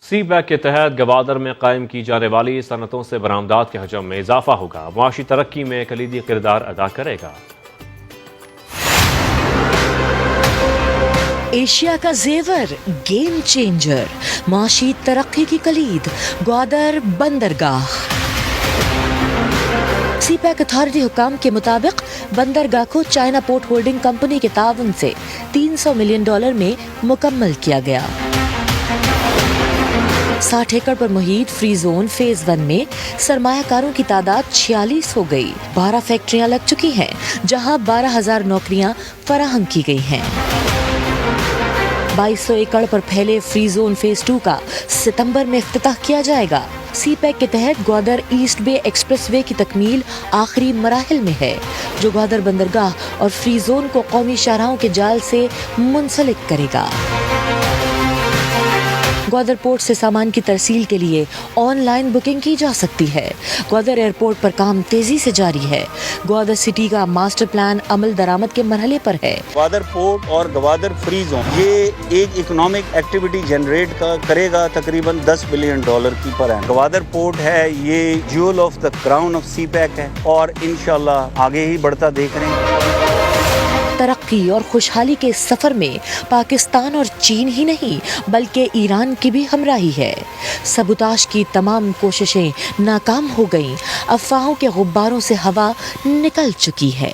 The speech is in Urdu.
سی پیک کے تحت گوادر میں قائم کی جانے والی صنعتوں سے برآمدات کے حجم میں اضافہ ہوگا، معاشی ترقی میں کلیدی کردار ادا کرے گا۔ ایشیا کا زیور، گیم چینجر، معاشی ترقی کی کلید، گوادر بندرگاہ۔ سی پیک اتھارٹی حکام کے مطابق بندرگاہ کو چائنا پورٹ ہولڈنگ کمپنی کے تعاون سے $300 ملین میں مکمل کیا گیا۔ 60 ایکڑ پر محیط فری زون فیز 1 میں سرمایہ کاروں کی تعداد 46 ہو گئی۔ 12 فیکٹریاں لگ چکی ہیں جہاں 12,000 نوکریاں فراہم کی گئی ہیں۔ 2200 ایکڑ پر پھیلے فری زون فیز 2 کا ستمبر میں افتتاح کیا جائے گا۔ سی پیک کے تحت گوادر ایسٹ بے ایکسپریس وے کی تکمیل آخری مراحل میں ہے، جو گوادر بندرگاہ اور فری زون کو قومی شاہراہوں کے جال سے منسلک کرے گا۔ گوادر پورٹ سے سامان کی ترسیل کے لیے آن لائن بکنگ کی جا سکتی ہے۔ گوادر ایئرپورٹ پر کام تیزی سے جاری ہے۔ گوادر سٹی کا ماسٹر پلان عمل درآمد کے مرحلے پر ہے۔ گوادر پورٹ اور گوادر فری زون یہ ایک اکنامک ایکٹیویٹی جنریٹ کرے گا تقریباً $10 بلین کی پر اینم۔ گوادر پورٹ ہے یہ jewel of the crown of CPEC ہے اور انشاءاللہ آگے ہی بڑھتا دیکھ رہے ہیں۔ ترقی اور خوشحالی کے سفر میں پاکستان اور چین ہی نہیں بلکہ ایران کی بھی ہمراہی ہے۔ سبوتاژ کی تمام کوششیں ناکام ہو گئیں، افواہوں کے غباروں سے ہوا نکل چکی ہے۔